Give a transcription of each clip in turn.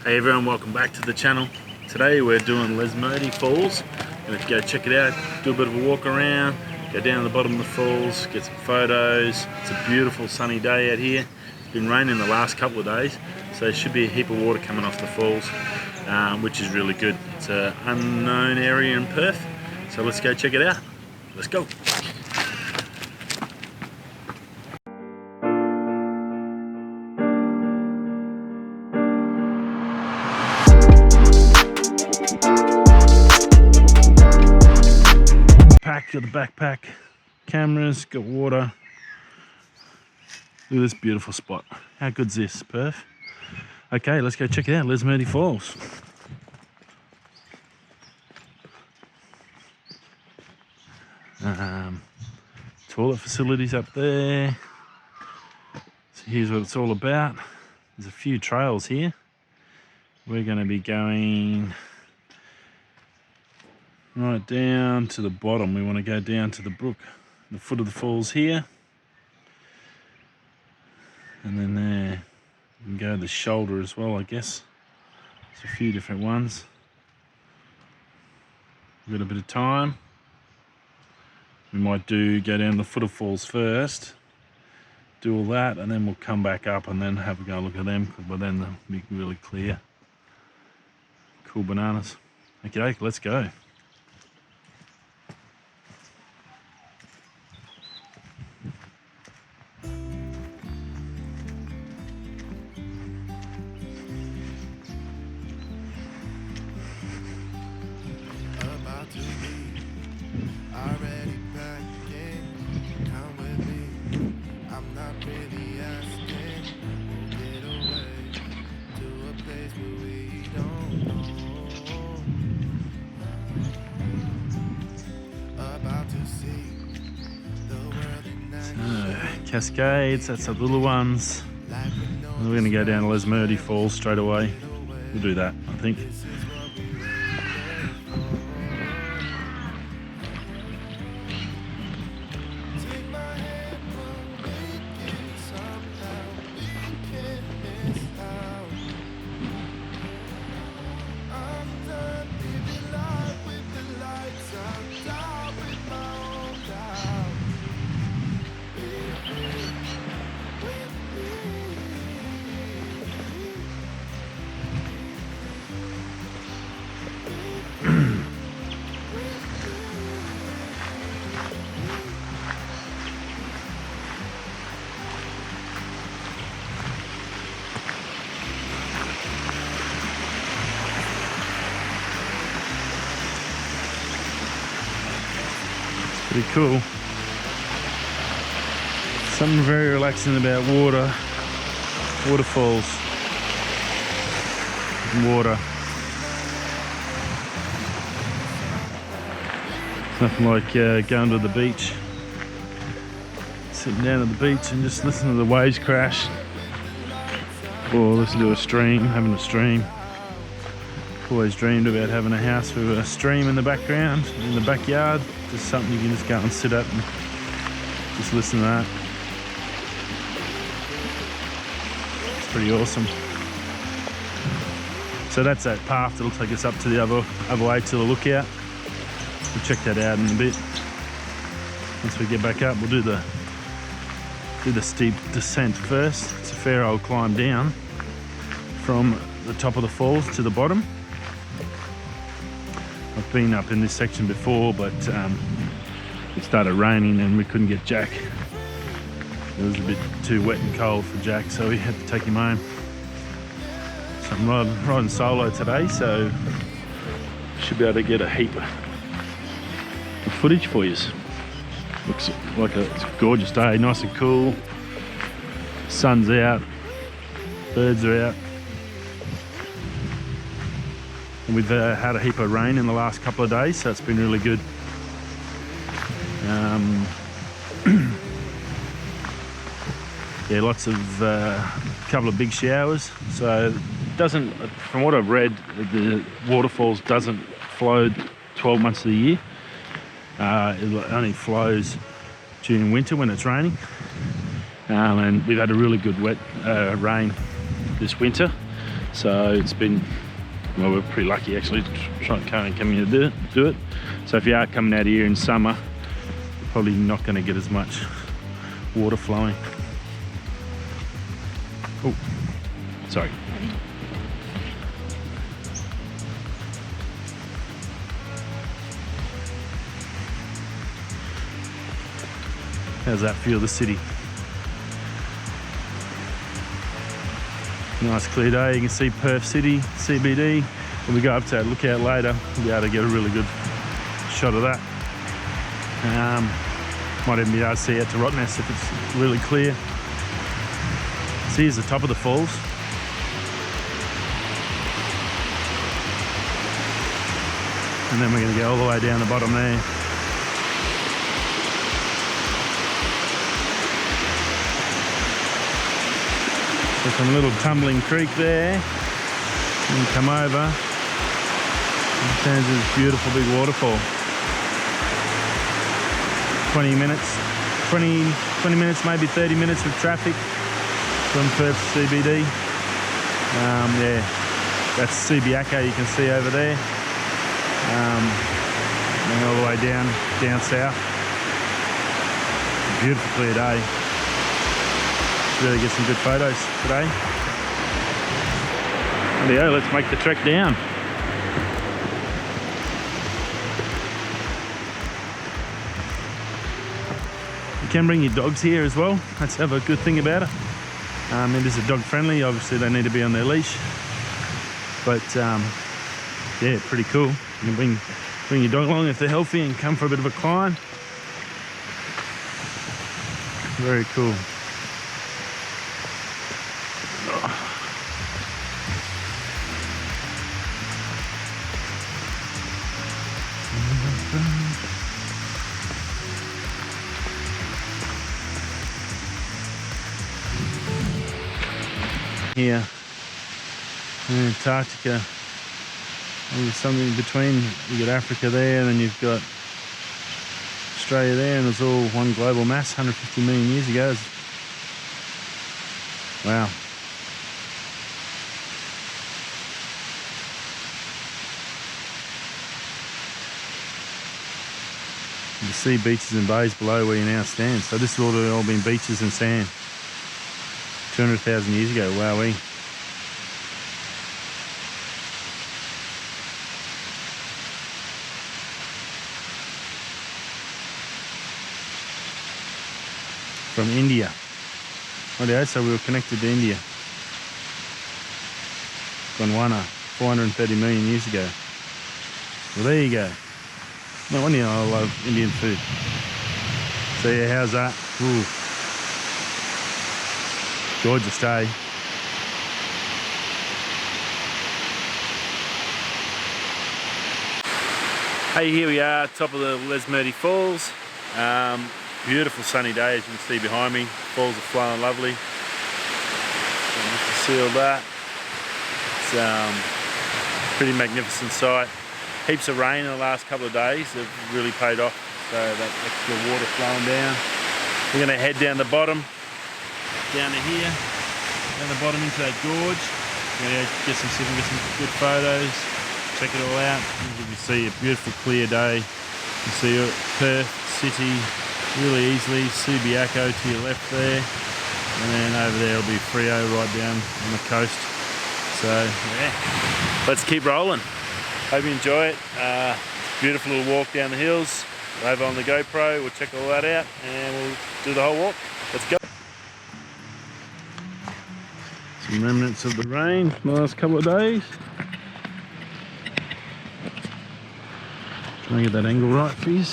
Hey everyone, welcome back to the channel. Today we're doing Lesmurdie Falls. Going to go check it out, do a bit of a walk around, go down to the bottom of the falls, get some photos. It's a beautiful sunny day out here. It's been raining the last couple of days, so there should be a heap of water coming off the falls, which is really good. It's an unknown area in Perth, so let's go check it out. Let's go. Got the backpack, cameras, got water. Look at this beautiful spot. How good's this, Perth? Okay, let's go check it out, Lesmurdie Falls. Toilet facilities up there. So here's what it's all about. There's a few trails here. We're going to be going right down to the bottom. We want to go down to the brook, the foot of the falls here, and then there we can go to the shoulder as well, I guess. There's a few different ones. We've got a bit of time. We might go down the foot of falls first, do all that, and then we'll come back up and then have a go look at them, because by then they'll be really clear. Cool bananas. Okay, let's go. Cascades, that's the little ones. We're going to go down to Lesmurdie Falls straight away. We'll do that, I think. Pretty cool. Something very relaxing about waterfalls, and water. Nothing like going to the beach, sitting down at the beach and just listening to the waves crash, or listen to a stream, having a stream. Always dreamed about having a house with a stream in the background, in the backyard. Just something you can just go and sit up and just listen to that. It's pretty awesome. So that's that path that'll take us up to the other way to the lookout. We'll check that out in a bit. Once we get back up, we'll do the steep descent first. It's a fair old climb down from the top of the falls to the bottom. I've been up in this section before, but it started raining and we couldn't get Jack. It was a bit too wet and cold for Jack, so we had to take him home. So I'm riding solo today, so should be able to get a heap of footage for you. Looks like it's a gorgeous day, nice and cool. Sun's out, birds are out. And we've had a heap of rain in the last couple of days, so it's been really good. Yeah, lots of couple of big showers. So it doesn't, from what I've read, the waterfalls doesn't flow 12 months of the year. It only flows during winter when it's raining. And we've had a really good wet rain this winter. So it's been, well, we're pretty lucky actually trying to come here to do it. So if you are coming out here in summer, you're probably not going to get as much water flowing. Oh, sorry. How's that feel, the city? Nice clear day. You can see Perth City, CBD. When we go up to that lookout later, we'll be able to get a really good shot of that. Might even be able to see out to Rottnest if it's really clear. So here's the top of the falls. And then we're going to go all the way down the bottom there. There's some little tumbling creek there. And come over. And turns into this beautiful big waterfall. 20 minutes, maybe 30 minutes with traffic from Perth CBD. Yeah, that's Subiaco you can see over there. And all the way down south. Beautiful clear day. Really get some good photos today. There, let's make the trek down. You can bring your dogs here as well. That's the other good thing about it. It is a dog friendly. Obviously they need to be on their leash, but yeah, pretty cool. You can bring your dog along if they're healthy and come for a bit of a climb. Very cool. Here in Antarctica, there's something in between. You've got Africa there, and then you've got Australia there, and it's all one global mass 150 million years ago. Wow. You see beaches and bays below where you now stand. So this would have all been beaches and sand 200,000 years ago. Wowee. From India. Oh, so we were connected to India. Gondwana, 430 million years ago. Well, there you go. No wonder I love Indian food. So yeah, how's that? Ooh. Gorgeous day. Hey, here we are, top of the Lesmurdie Falls. Beautiful sunny day, as you can see behind me. Falls are flowing lovely. And you can see all that. It's a pretty magnificent sight. Heaps of rain in the last couple of days. They've really paid off. So that extra water flowing down. We're going to head down the bottom, down to here, down the bottom into that gorge. We're going to get some good photos. Check it all out. You can see a beautiful clear day. You can see Perth City really easily. Subiaco to your left there, and then over there will be Frio right down on the coast. So yeah, let's keep rolling. Hope you enjoy it. Beautiful little walk down the hills. Over on the GoPro, we'll check all that out and we'll do the whole walk. Let's go. Some remnants of the rain from the last couple of days. Trying to get that angle right for you.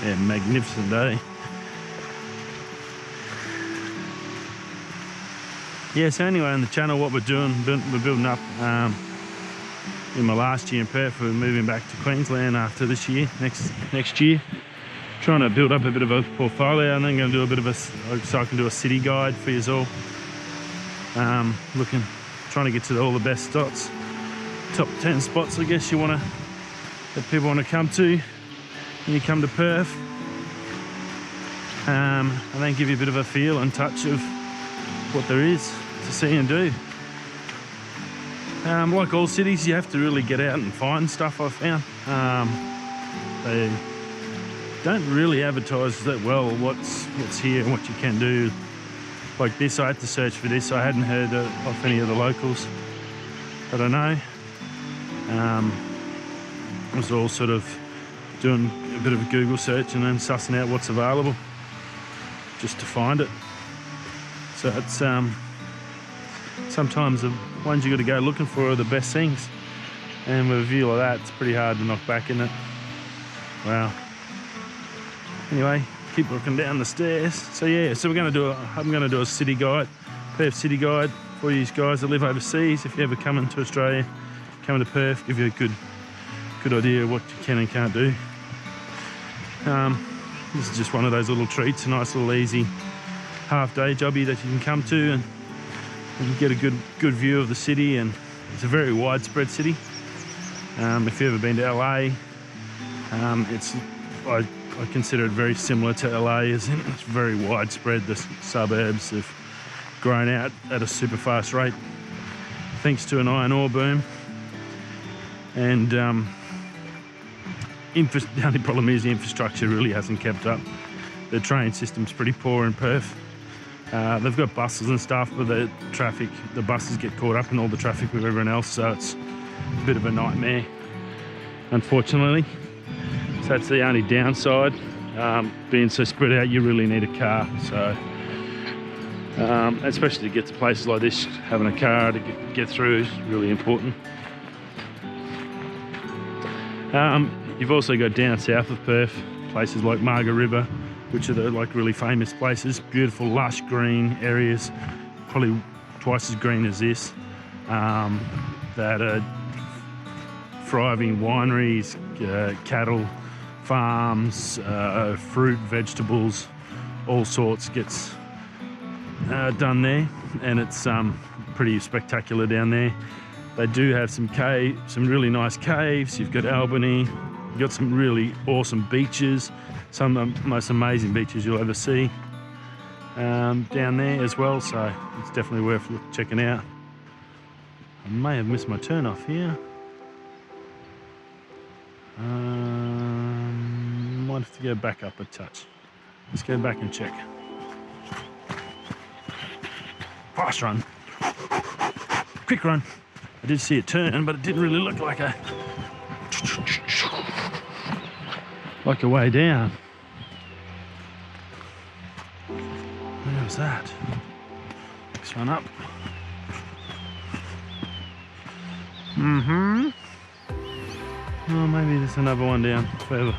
Yeah, magnificent day. Yeah, so anyway, on the channel, what we're doing, we're building up. In my last year in Perth, we're moving back to Queensland after this year, next year. Trying to build up a bit of a portfolio, and then going to do a bit of so I can do a city guide for you all. Trying to get to all the best spots, top 10 spots, I guess that people want to come to. when you come to Perth, and then give you a bit of a feel and touch of what there is to see and do. Like all cities, you have to really get out and find stuff, I've found. They don't really advertise that well what's here and what you can do. Like this, I had to search for this. I hadn't heard of any of the locals that I know. I was all sort of doing a bit of a Google search and then sussing out what's available just to find it. So it's sometimes the ones you got to go looking for are the best things, and with a view like that, it's pretty hard to knock back, isn't it? Wow. Anyway, keep walking down the stairs. So yeah, so I'm going to do a city guide, Perth city guide for you guys that live overseas. If you ever come into Australia, coming to Perth, give you a good idea of what you can and can't do. This is just one of those little treats, a nice little easy half-day jobby that you can come to and get a good view of the city. And it's a very widespread city. If you've ever been to LA, I consider it very similar to LA, as in it's very widespread. The suburbs have grown out at a super fast rate thanks to an iron ore boom. And the only problem is the infrastructure really hasn't kept up. The train system's pretty poor in Perth. They've got buses and stuff, but the buses get caught up in all the traffic with everyone else, so it's a bit of a nightmare, unfortunately. So that's the only downside. Being so spread out, you really need a car. So, especially to get to places like this, having a car to get through is really important. You've also got down south of Perth, places like Margaret River, which are the really famous places, beautiful lush green areas, probably twice as green as this, that are thriving wineries, cattle farms, fruit, vegetables, all sorts gets done there, and it's pretty spectacular down there. They do have some really nice caves. You've got Albany, you've got some really awesome beaches, some of the most amazing beaches you'll ever see down there as well, so it's definitely worth checking out. I may have missed my turn off here. Might have to go back up a touch. Let's go back and check. Fast run. Quick run. I did see a turn, but it didn't really look like a way down. Where was that? Next one up. Oh, maybe there's another one down further.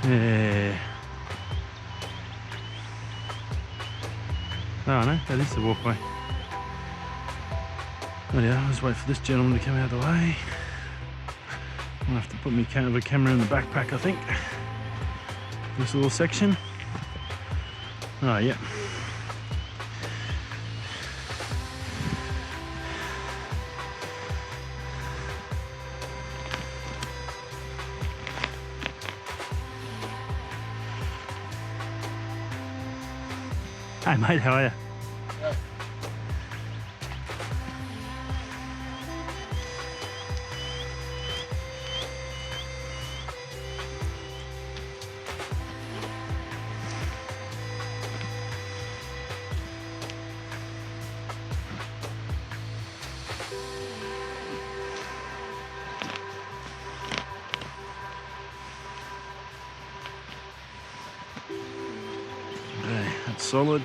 Yeah. Oh no, that is the walkway. Oh yeah, let's wait for this gentleman to come out of the way. I'll have to put my camera in the backpack, I think. This little section. Oh yeah. Hey mate, how are you? Yeah. Okay, that's solid.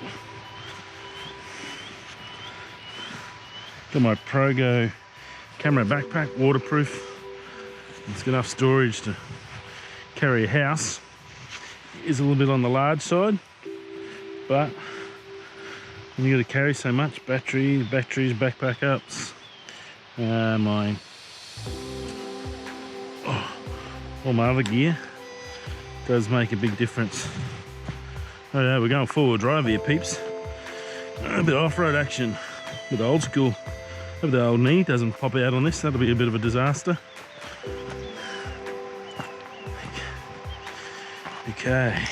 Got my Progo camera backpack, waterproof. It's got enough storage to carry a house. It is a little bit on the large side, but when you got to carry so much, batteries, backpack ups, all my other gear does make a big difference. Oh yeah, we're going 4-wheel drive here, peeps. A bit of off-road action, a bit old school. Hope the old knee doesn't pop out on this. That'll be a bit of a disaster. Okay.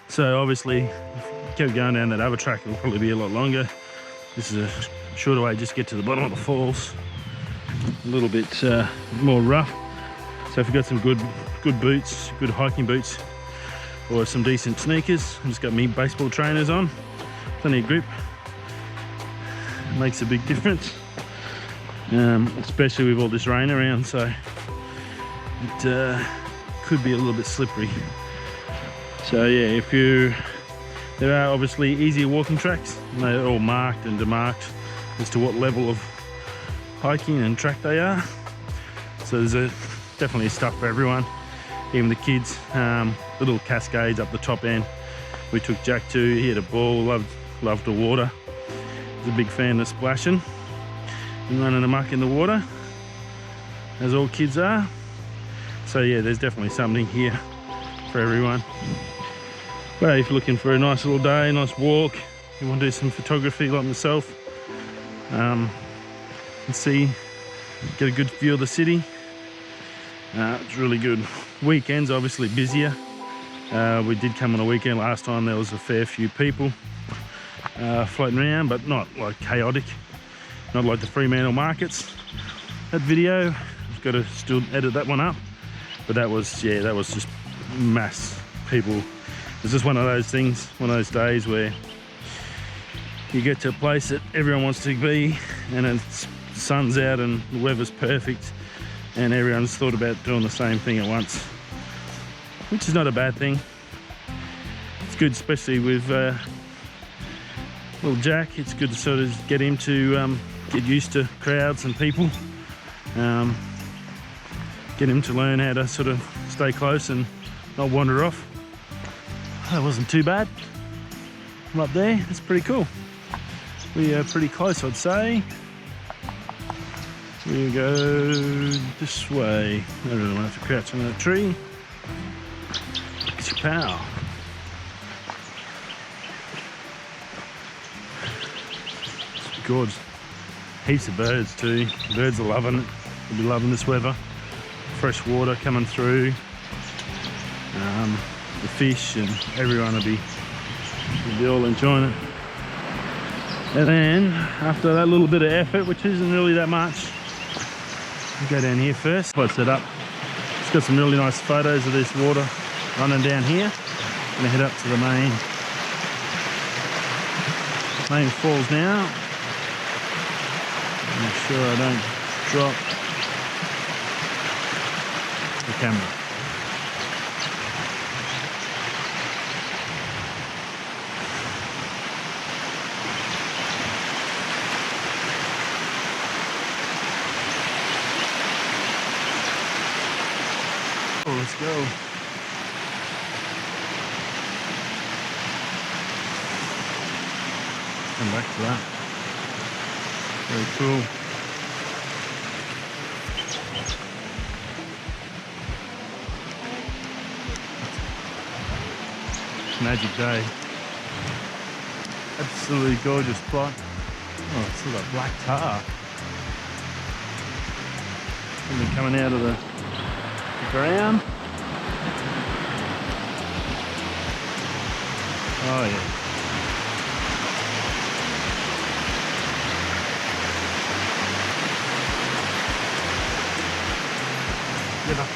So obviously, kept going down that other track, it'll probably be a lot longer. This is a shorter way just to get to the bottom of the falls. A little bit more rough. So if you've got some good boots, good hiking boots, or some decent sneakers, I've just got me baseball trainers on, plenty of grip. It makes a big difference, especially with all this rain around, so it could be a little bit slippery. So yeah, there are obviously easier walking tracks, and they're all marked and demarked as to what level of hiking and track they are. So there's definitely stuff for everyone, even the kids. Little cascades up the top end. We took Jack to, he had a ball, loved the water. He's a big fan of splashing and running amok in the water, as all kids are. So yeah, there's definitely something here for everyone. But if you're looking for a nice little day, nice walk, you want to do some photography like myself, and get a good view of the city, it's really good. Weekends obviously busier. We did come on a weekend last time. There was a fair few people floating around, but not like chaotic, not like the Fremantle markets. That video, I've got to still edit that one up, but that was just mass people. It's just one of those things, one of those days where you get to a place that everyone wants to be, and it's sun's out and the weather's perfect, and everyone's thought about doing the same thing at once, which is not a bad thing. It's good, especially with little Jack. It's good to sort of get him to get used to crowds and people, get him to learn how to sort of stay close and not wander off. That wasn't too bad. From up there, it's pretty cool. We are pretty close, I'd say. We go this way. I don't really want to have to crouch on that tree. It's your power. It's gorgeous. Heaps of birds too. Birds are loving it. They'll be loving this weather. Fresh water coming through. The fish and everyone will be all enjoying it. And then after that little bit of effort, which isn't really that much, we go down here first. Close it up. It's got some really nice photos of this water running down here. I'm gonna head up to the main falls now. Make sure I don't drop the camera. Let's go. Come back to that. Very cool. Magic day. Absolutely gorgeous spot. Oh, it's sort of black tar. Something coming out of the ground. Oh yeah.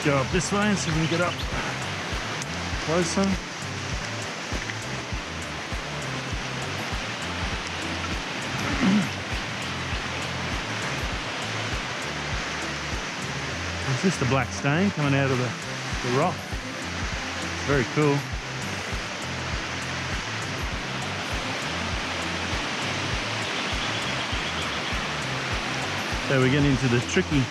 Go up this way so we can get up closer. It's just a black stain coming out of the rock. It's very cool. So we're getting into the tricky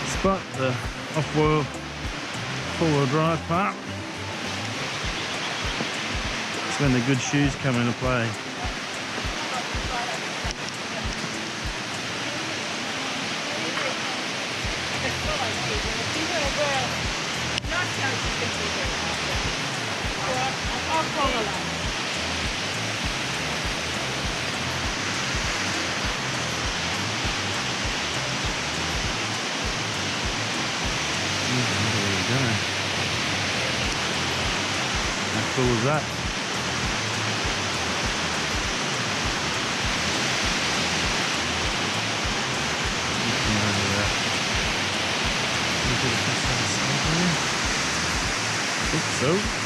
spot, the off-wheel, four-wheel drive part. It's when the good shoes come into play. cool was that? I think so.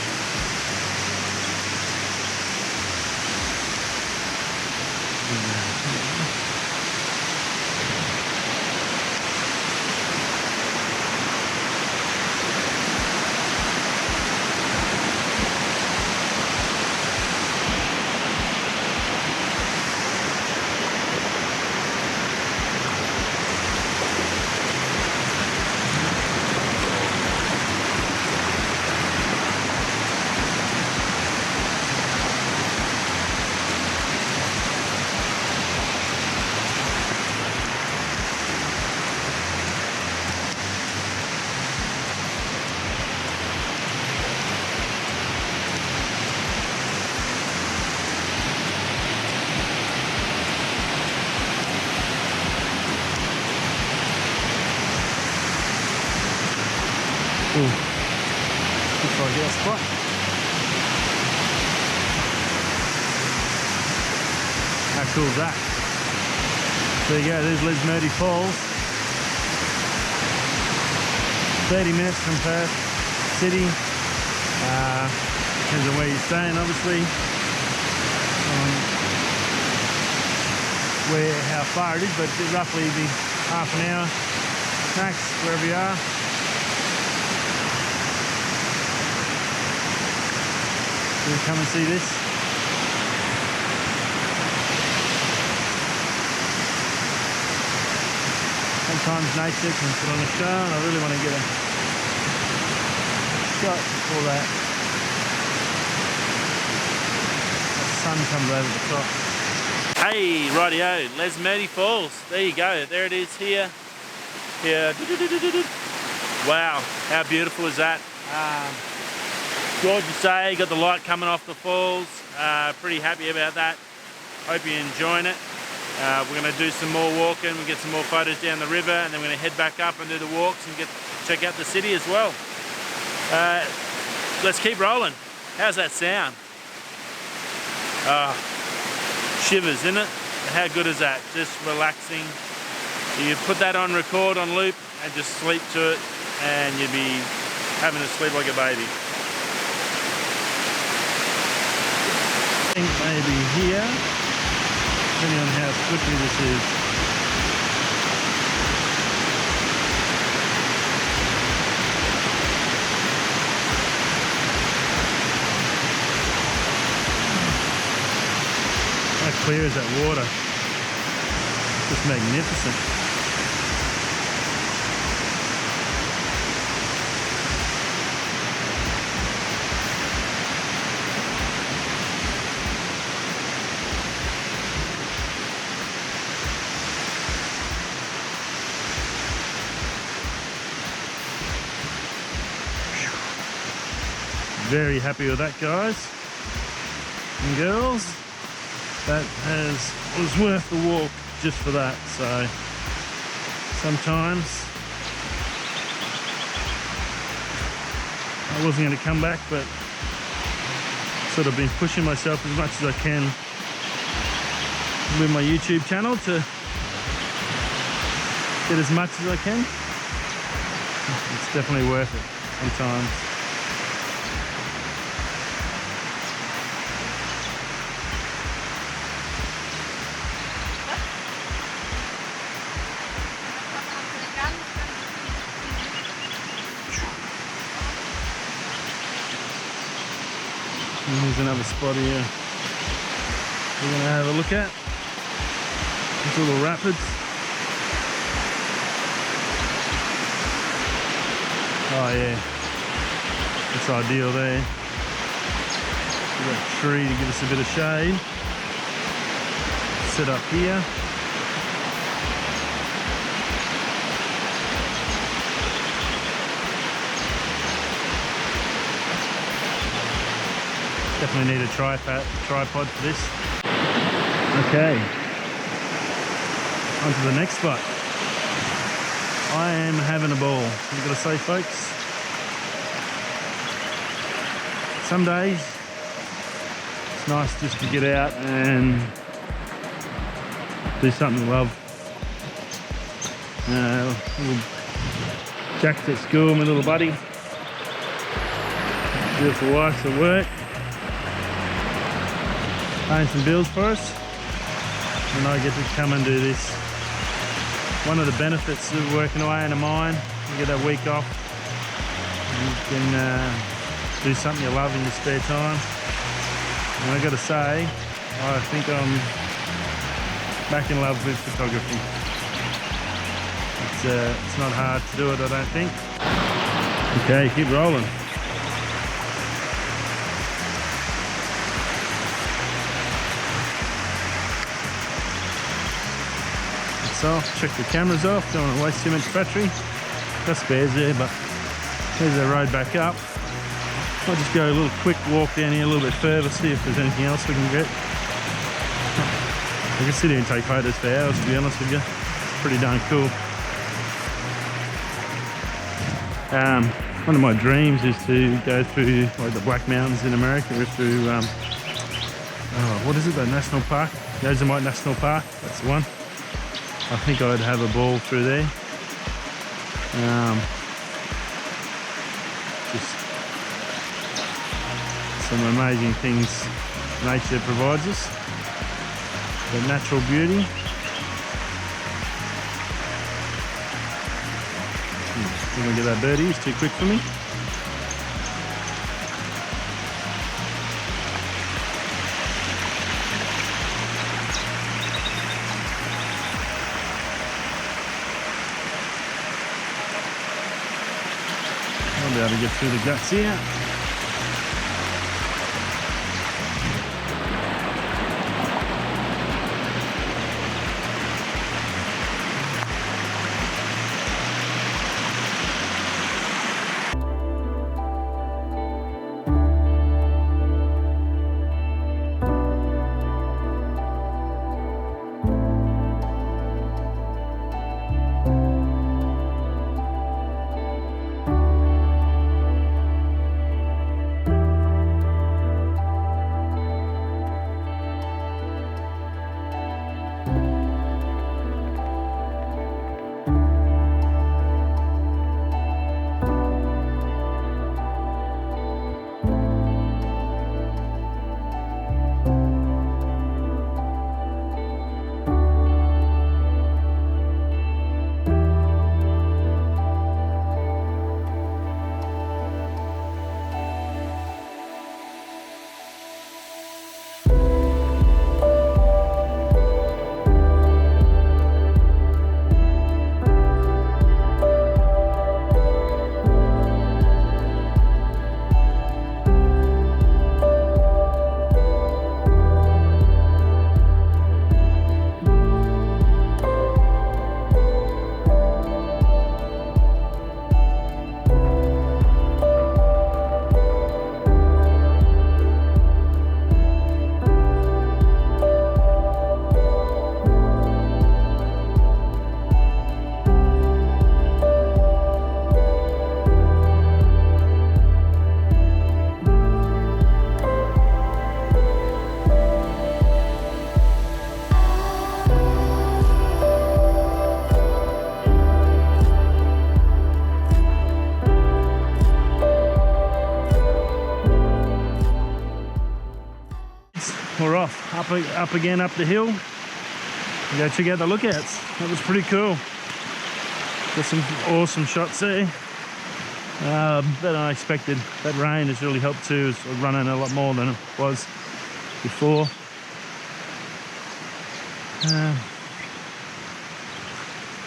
Ooh, looks like our spot. How cool is that? There you go, there's Lesmurdie Falls. 30 minutes from Perth City. Depends on where you're staying, obviously. How far it is, but it'll roughly be half an hour max wherever you are. We'll come and see this. Sometimes nature can put on a show, and I really want to get a shot before that sun comes over the top. Hey, rightio, Lesmurdie Falls. There you go. There it is here. Here. Wow, how beautiful is that? Gorgeous day, got the light coming off the falls. Pretty happy about that. Hope you're enjoying it. We're going to do some more walking, we'll get some more photos down the river, and then we're going to head back up and do the walks and check out the city as well. Let's keep rolling. How's that sound? Shivers, isn't it? How good is that? Just relaxing. You put that on record on loop and just sleep to it, and you'd be having to sleep like a baby. I think maybe here, depending on how slippery this is. How clear is that water? Just magnificent. Very happy with that, guys and girls. That was worth the walk just for that. So sometimes I wasn't going to come back, but sort of been pushing myself as much as I can with my YouTube channel to get as much as I can. It's definitely worth it sometimes. And here's another spot here we're going to have a look at. These little rapids. Oh yeah, it's ideal there. We've got a tree to give us a bit of shade. Set up here. Definitely need a tripod for this. Okay, on to the next spot. I am having a ball, I've got to say, folks. Some days It's nice just to get out and do something you love. Little Jack's at school, my little buddy. Beautiful wife's at work. Paying some bills for us. And I get to come and do this. One of the benefits of working away in a mine, you get that week off. You can do something you love in your spare time. And I got to say, I think I'm back in love with photography. It's not hard to do it, I don't think. Okay, keep rolling. So check the cameras off, don't want to waste too much battery. Got spares there, but here's the road back up. I'll just go a little quick walk down here a little bit further, see if there's anything else we can get. I can sit here and take photos for hours, to be honest with you. It's pretty darn cool. One of my dreams is to go through like the Black Mountains in America, or through what is it, the national park? Yosemite National Park, that's the one. I think I'd have a ball through there. Just some amazing things nature provides us. The natural beauty. I'm gonna get that birdie, it's too quick for me. I'll be able to get through the guts here. We're off, up again up the hill. We go check out the lookouts. That was pretty cool. Got some awesome shots there. Better than I expected. That rain has really helped too. It's running a lot more than it was before. I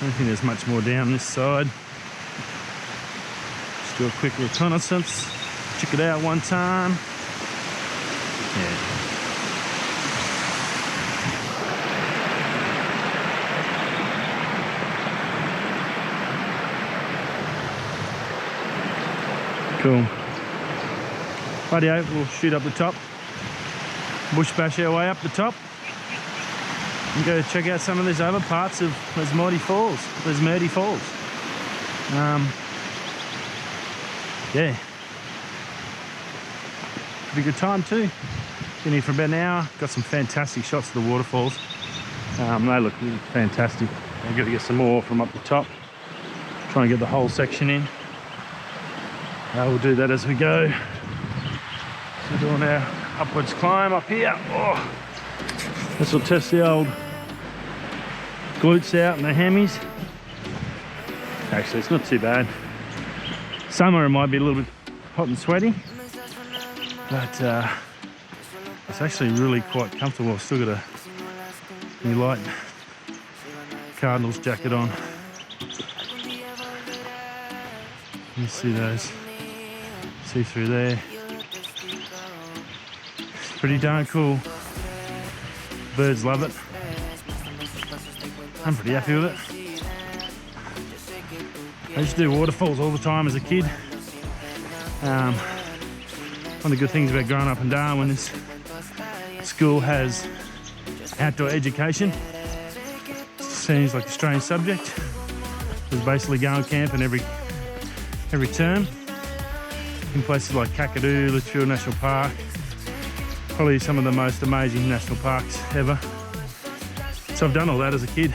don't think there's much more down this side. Just do a quick reconnaissance. Check it out one time. Yeah. Cool. Rightio, we'll shoot up the top. Bush bash our way up the top. And go check out some of these other parts of Lesmurdie Falls. Yeah. Pretty good time too. Been here for about an hour. Got some fantastic shots of the waterfalls. They look really fantastic. I've got to get some more from up the top. Try and get the whole section in. We'll do that as we go. So we're doing our upwards climb up here. Oh, this will test the old glutes out and the hammies. Actually, it's not too bad. Summer it might be a little bit hot and sweaty, but it's actually really quite comfortable. I've still got a new light Cardinals jacket on. You see those, see through there. It's pretty darn cool. Birds love it. I'm pretty happy with it. I used to do waterfalls all the time as a kid. One of the good things about growing up in Darwin is school has outdoor education. Seems like a strange subject. There's basically going camping every term in places like Kakadu, Lesmurdie National Park. Probably some of the most amazing national parks ever. So I've done all that as a kid.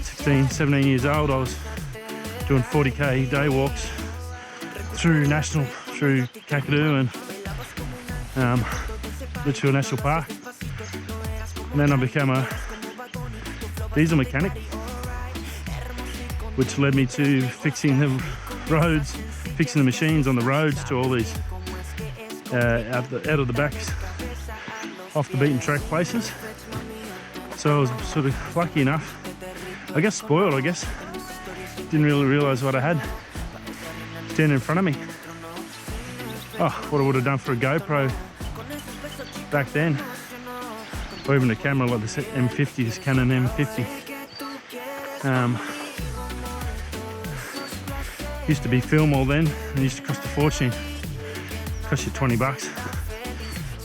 16, 17 years old, I was doing 40k day walks through Kakadu and Lesmurdie National Park. And then I became a diesel mechanic, which led me to fixing the roads, fixing the machines on the roads to all these out of the backs, off the beaten track places. So I was sort of lucky enough, I guess spoiled, didn't really realise what I had standing in front of me. Oh, what I would have done for a GoPro back then, or even a camera like this M50, this Canon M50. Used to be film all then, and it used to cost a fortune. Cost you $20.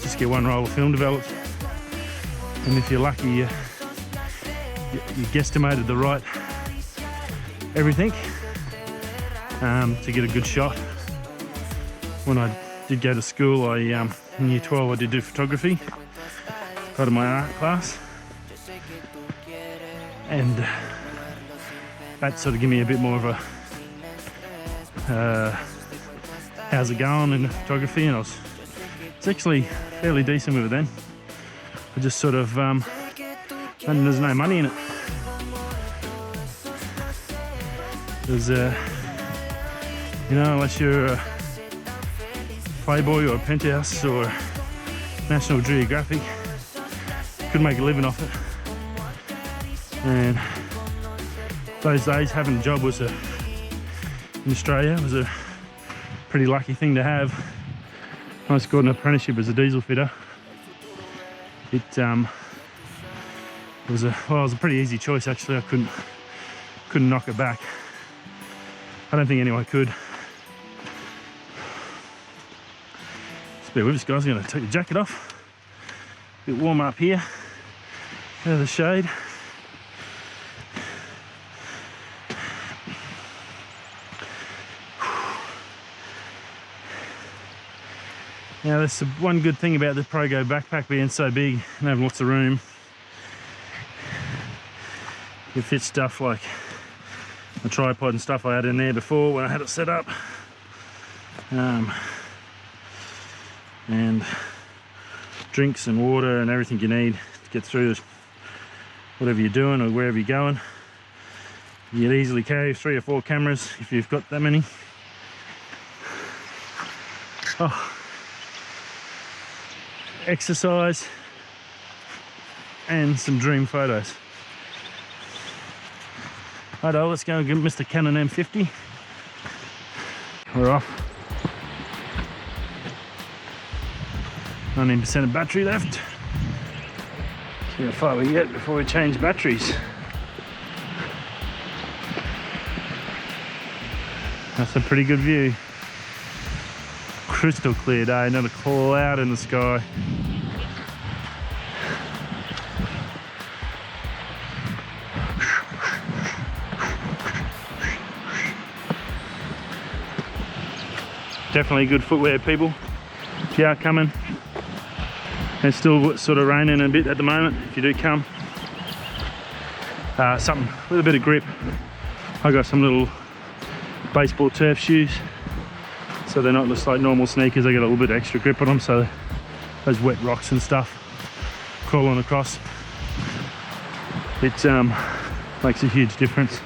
Just get one roll of film developed, and if you're lucky, you guesstimated the right everything to get a good shot. When I did go to school, in year 12 I did do photography, part of my art class, and that sort of gave me a bit more of a how's it going in photography, and I was actually fairly decent with it then. I just sort of and there's no money in it. There's unless you're a Playboy or a Penthouse or National Geographic, you could make a living off it. And those days having a job in Australia was a pretty lucky thing to have. I just got an apprenticeship as a diesel fitter. It was a pretty easy choice actually. I couldn't knock it back. I don't think anyone could. Just bear with us guys, I'm going to take the jacket off. A bit warm up here, out of the shade. Now that's the one good thing about the Progo backpack being so big and having lots of room. You fit stuff like the tripod and stuff I had in there before when I had it set up. And drinks and water and everything you need to get through whatever you're doing or wherever you're going. You can easily carry 3 or 4 cameras if you've got that many. Oh. Exercise and some dream photos. Righto, let's go and get Mr. Canon M50. We're off. 19% of battery left. See how far we get before we change batteries. That's a pretty good view. Crystal clear day, not a cloud in the sky. Definitely good footwear, people. If you are coming, It's still sort of raining a bit at the moment if you do come. Something with a bit of grip. I got some little baseball turf shoes, so they're not just like normal sneakers. They get a little bit extra grip on them, so those wet rocks and stuff crawling across, it makes a huge difference.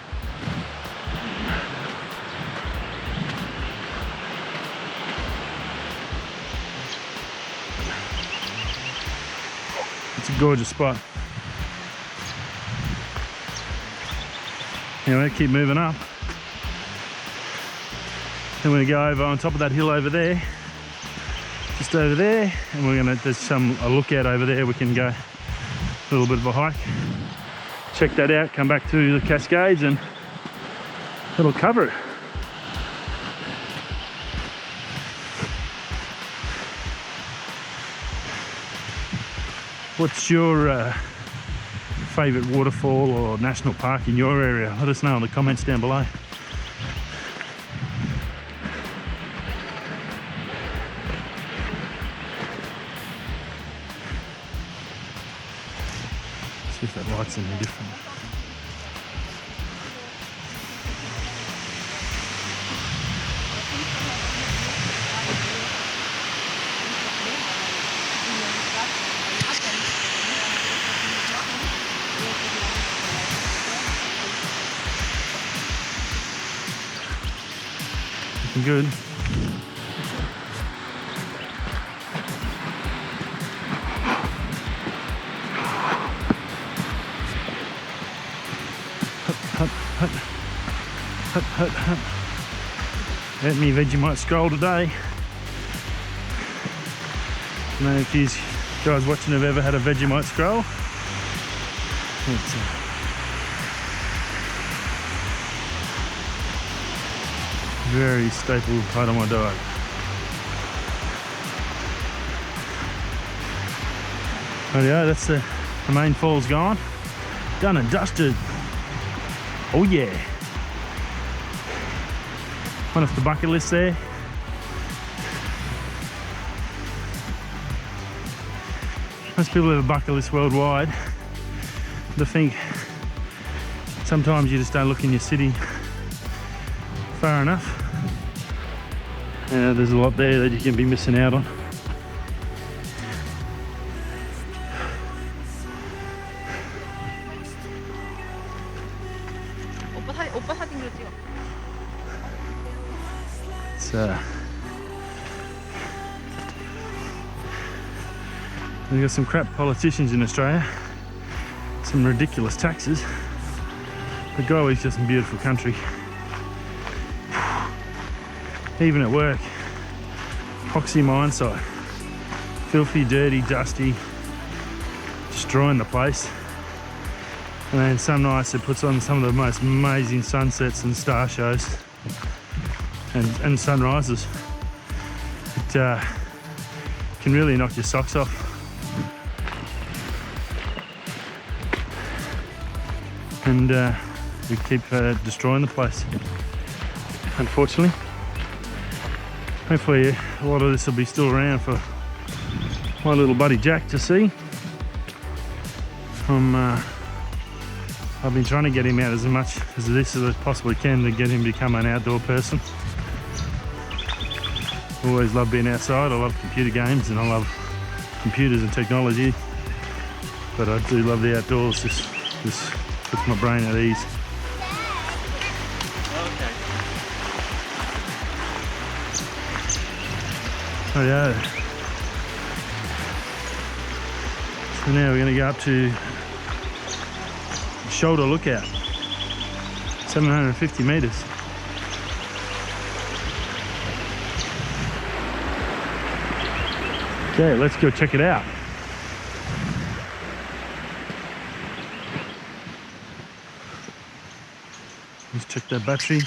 It's a gorgeous spot. Anyway, keep moving up. Then we're gonna go over on top of that hill over there, just over there, and we're gonna, there's a lookout over there. We can go a little bit of a hike, check that out, come back to the Cascades, and it'll cover it. What's your favourite waterfall or national park in your area? Let us know in the comments down below. See if that light's any different. Looking good. Hut, hut, hut, hut, hut. Had me Vegemite scroll today. I don't know if you guys watching have ever had a Vegemite scroll. It's a very staple part of my diet. Oh yeah, that's the main fall's gone. Done and dusted. Oh yeah. One off the bucket list there. Most people have a bucket list worldwide. But I think sometimes you just don't look in your city far enough. There's a lot there that you can be missing out on. We've got some crap politicians in Australia, some ridiculous taxes, but Galway's just a beautiful country. Even at work, Hoxie mine site, filthy, dirty, dusty, destroying the place. And then some nights it puts on some of the most amazing sunsets and star shows and sunrises. It can really knock your socks off. And we keep destroying the place, unfortunately. Hopefully a lot of this will be still around for my little buddy Jack to see. I've been trying to get him out as much as I possibly can to get him to become an outdoor person. Always love being outside. I love computer games and I love computers and technology, but I do love the outdoors. Just puts my brain at ease. Okay. Oh yeah. So now we're going to go up to Shoulder Lookout, 750 meters. Okay, let's go check it out. Let's check that battery.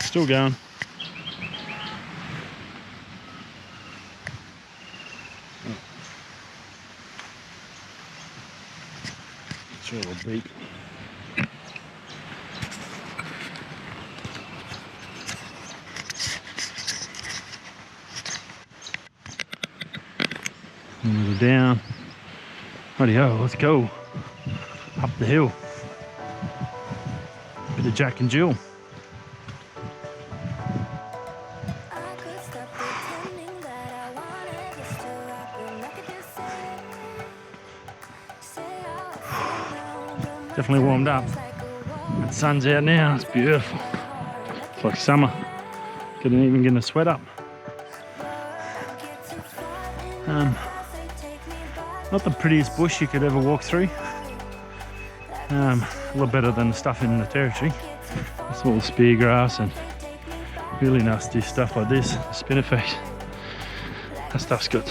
Still going. It's a little beep. And we're down. Rightio, let's go up the hill. Bit of Jack and Jill. Definitely warmed up. The sun's out now, it's beautiful. It's like summer. Couldn't even get a sweat up. Not the prettiest bush you could ever walk through. A lot better than the stuff in the territory. It's all spear grass and really nasty stuff like this. Spinifex. That stuff's got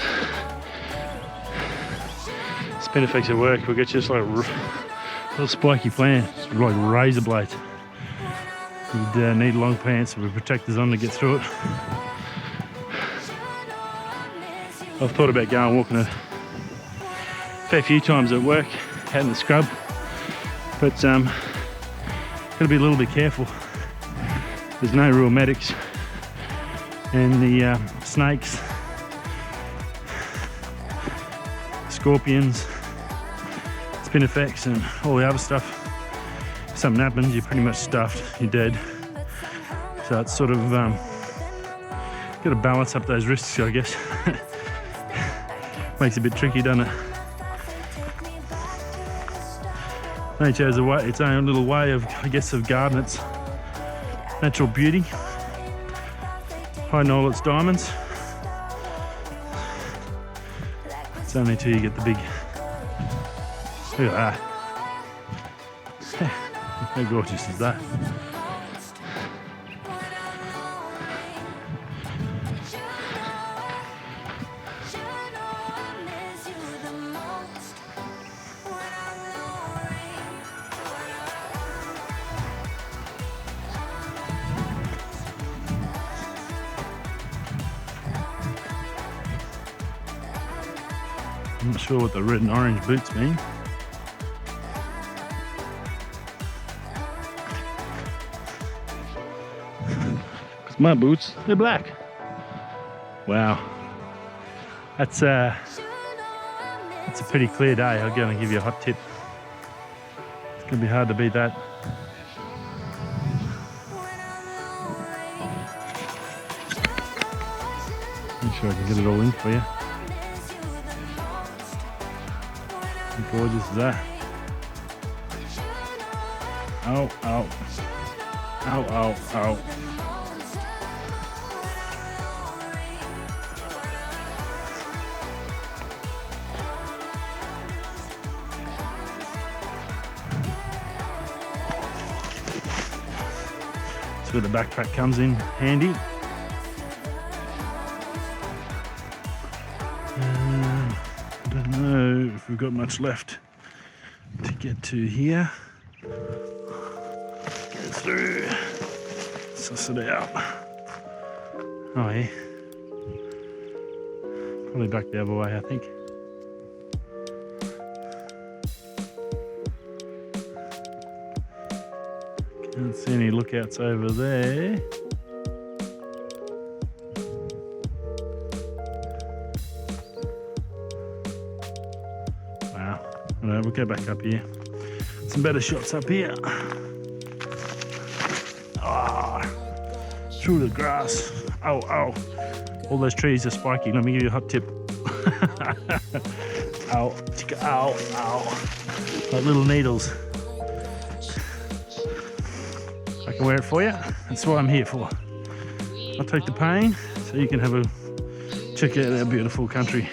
Spinifex at work. We'll get just like little spiky plants, like razor blades. You'd need long pants with protectors on to get through it. I've thought about going walking a fair few times at work out in the scrub, but gotta be a little bit careful. There's no real medics, and the snakes, scorpions, Spinifex and all the other stuff. If something happens, you're pretty much stuffed, you're dead. So it's sort of got to balance up those risks, I guess. Makes it a bit tricky, doesn't it? Nature has its own little way of, I guess, of guarding its natural beauty, hiding all its diamonds. It's only until you get the big. Look at that. How gorgeous is that? I'm not sure what the red and orange boots mean. Because my boots, they're black. Wow. That's a pretty clear day. I'm going to give you a hot tip. It's going to be hard to beat that. Make sure I can get it all in for you. How gorgeous is that? Ow, ow. Ow, ow, ow. That's where the backpack comes in handy. I don't know if we've got much left to get to here. Go through, suss it out. Oh yeah, probably back the other way, I think. Can't see any lookouts over there. Alright, we'll go back up here. Some better shots up here. Ah, through the grass. Oh, oh. All those trees are spiky. Let me give you a hot tip. Ow, ow, ow. Like little needles. I can wear it for you. That's what I'm here for. I'll take the pain so you can have a check out our beautiful country.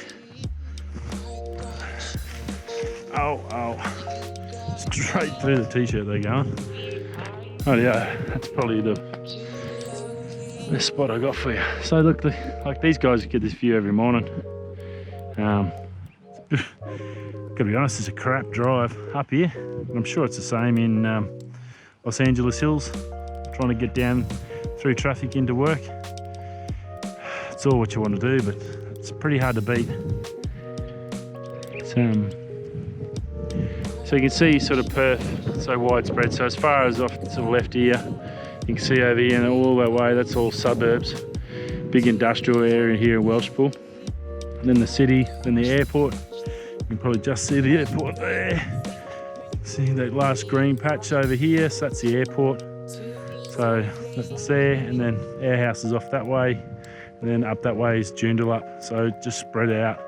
Ow, ow. Straight through the t-shirt they're going. Oh yeah, that's probably the best spot I got for you. So look, like these guys get this view every morning. Gotta be honest, it's a crap drive up here. I'm sure it's the same in Los Angeles Hills. Trying to get down through traffic into work. It's all what you want to do, but it's pretty hard to beat. So you can see sort of Perth, so widespread. So as far as off to the left here, you can see over here and all that way, that's all suburbs. Big industrial area here in Welshpool. then the city, then the airport. You can probably just see the airport there. See that last green patch over here, so that's the airport. So that's there, and then our house is off that way, and then up that way is Joondalup, so just spread out.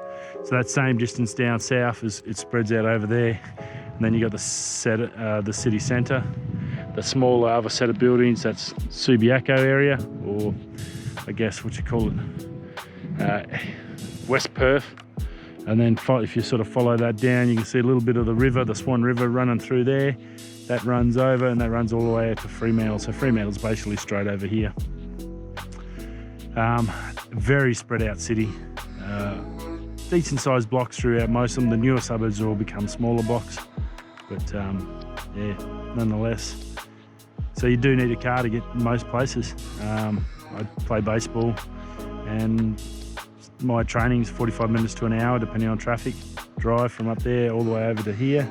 So that same distance down south, it spreads out over there. And then you got the city centre, the smaller other set of buildings, that's Subiaco area, or I guess what you call it, West Perth. And then if you sort of follow that down, you can see a little bit of the river, the Swan River running through there. That runs over, and that runs all the way out to Fremantle. So Fremantle's basically straight over here. Very spread out city. Decent sized blocks throughout most of them. The newer suburbs have all become smaller blocks. But yeah, nonetheless. So you do need a car to get most places. I play baseball, and my training's 45 minutes to an hour, depending on traffic. Drive from up there all the way over to here.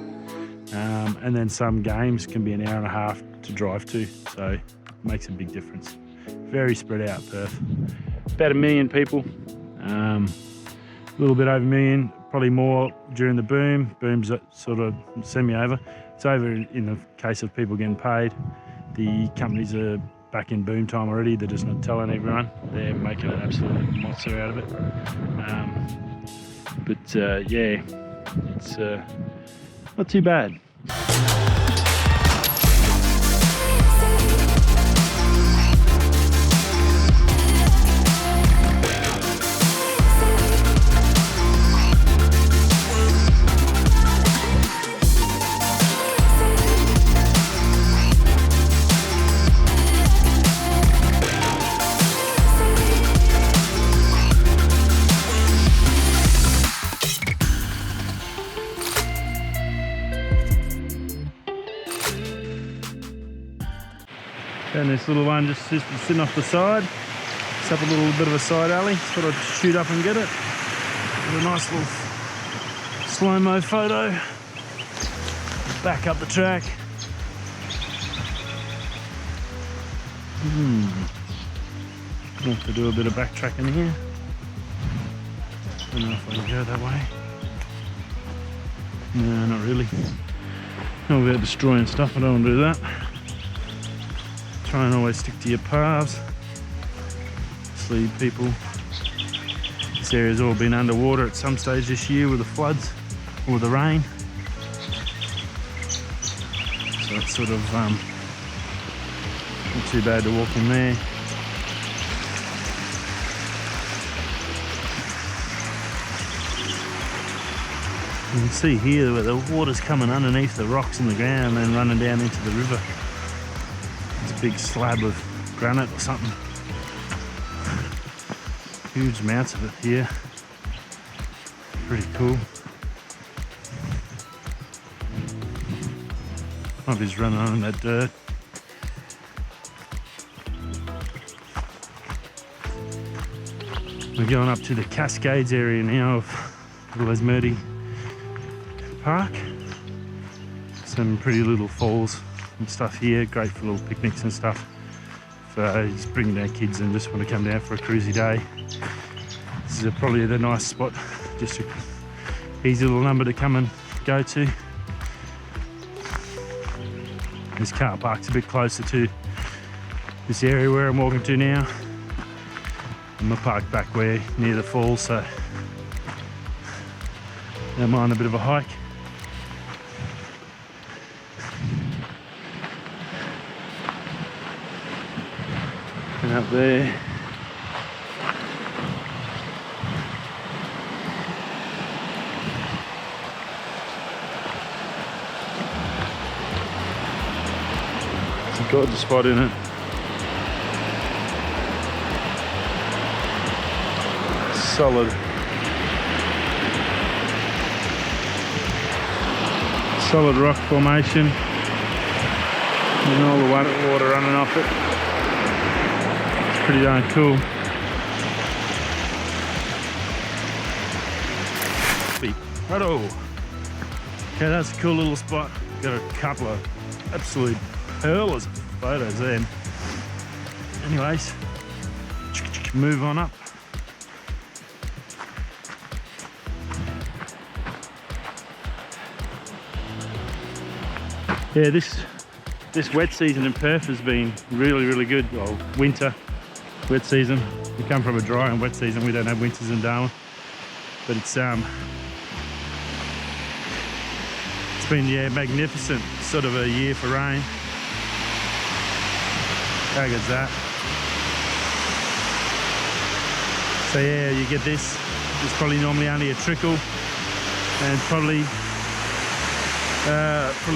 And then some games can be an hour and a half to drive to. So it makes a big difference. Very spread out, Perth. About 1 million people. A little bit over 1 million. Probably more during the boom. Boom's sort of semi-over. It's over in the case of people getting paid. The companies are back in boom time already. They're just not telling everyone. They're making an absolute monster out of it. Yeah, it's not too bad. And this little one just sitting off the side. It's up a little bit of a side alley. Thought I'd shoot up and get it. Get a nice little slow-mo photo. Back up the track. I'll have to do a bit of backtracking here. I don't know if I can go that way. No, not really. Not without destroying stuff, I don't want to do that. Try and always stick to your paths. See people. This area's all been underwater at some stage this year with the floods or the rain. So it's sort of not too bad to walk in there. You can see here where the water's coming underneath the rocks in the ground and then running down into the river. It's a big slab of granite or something. Huge amounts of it here. Pretty cool. Obviously running on that dirt. We're going up to the Cascades area now of Lesmurdie Park. Some pretty little falls and stuff here, great for little picnics and stuff. So just bringing down kids and just want to come down for a cruisy day. This is probably the nice spot, just an easy little number to come and go to. This car park's a bit closer to this area where I'm walking to now. I'm parked back where near the falls, so don't mind a bit of a hike. And up there, it's a gorgeous spot in it. Solid rock formation and all the water running off it. It's pretty darn cool. Righto. Okay, that's a cool little spot. Got a couple of absolute pearlers of photos there. Anyways, move on up. Yeah, this wet season in Perth has been really good. Well, winter, wet season. We come from a dry and wet season. We don't have winters in Darwin, but it's been magnificent sort of a year for rain. How good's that? So yeah, you get this. It's probably normally only a trickle, and probably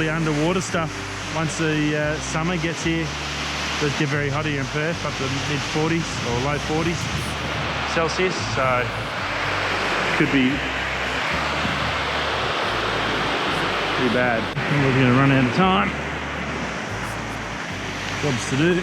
underwater stuff. Once the summer gets here, it does get very hot here in Perth, up to mid 40s or low 40s Celsius. So could be pretty bad. We're going to run out of time. Jobs to do.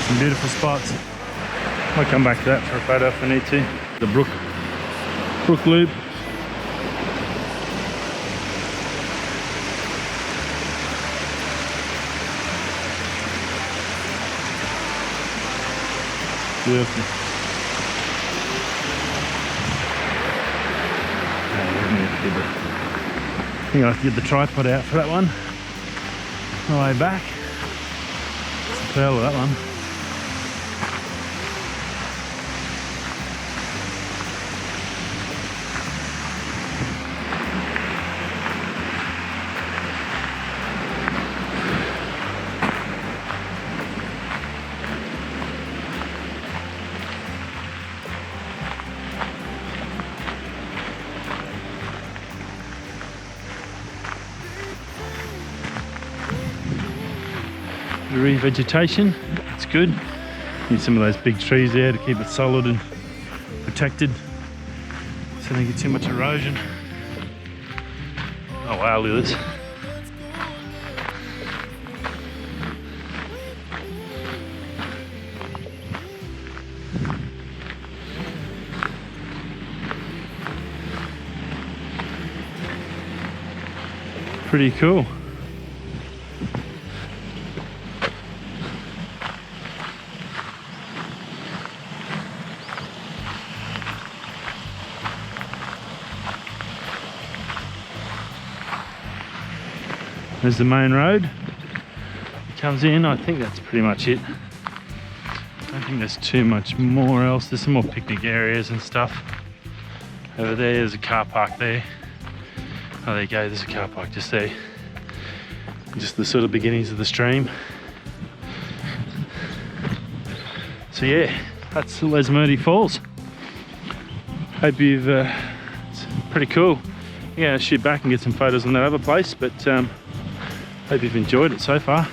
Some beautiful spots. Might come back to that for a photo if I need to. The brook loop. Beautiful. I think I have to get the tripod out for that one. On the way back. It's a pearl of that one. The revegetation, it's good. Need some of those big trees there to keep it solid and protected so they don't get too much erosion. Oh wow, look at this. Pretty cool. There's the main road. Comes in, I think that's pretty much it. I don't think there's too much more else. There's some more picnic areas and stuff. Over there's a car park there. Oh, there you go, there's a car park just there. Just the sort of beginnings of the stream. So yeah, that's the Lesmurdie Falls. Hope you've, it's pretty cool. Yeah, I'll shoot back and get some photos on that other place, but hope you've enjoyed it so far.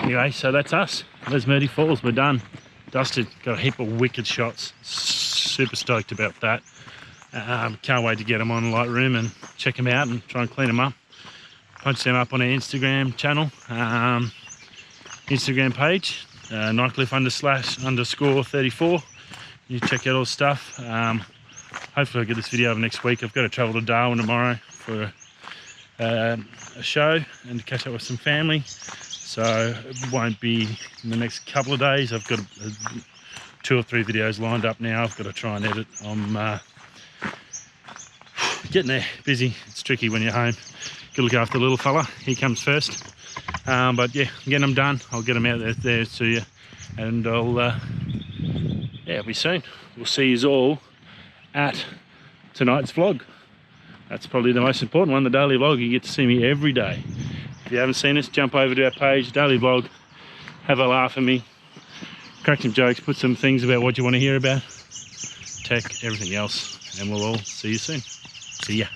Anyway, so that's us. Lesmurdie Falls, we're done. Dusted, got a heap of wicked shots. Super stoked about that. Can't wait to get them on Lightroom and check them out and try and clean them up. Punch them up on our Instagram channel, Instagram page, nightcliff_34. You check out all the stuff. Hopefully I'll get this video over next week. I've got to travel to Darwin tomorrow for a show and to catch up with some family. So it won't be in the next couple of days. I've got 2 or 3 videos lined up now. I've got to try and edit. I'm getting there, busy. It's tricky when you're home. Got to look after the little fella. He comes first. But yeah, I'm getting them done. I'll get them out there to you, and I'll it'll be soon. We'll see you all at tonight's vlog. That's probably the most important one, the daily vlog. You get to see me every day. If you haven't seen us, jump over to our page, daily vlog, have a laugh at me, crack some jokes, put some things about what you want to hear about, tech, everything else, and we'll all see you soon. See ya.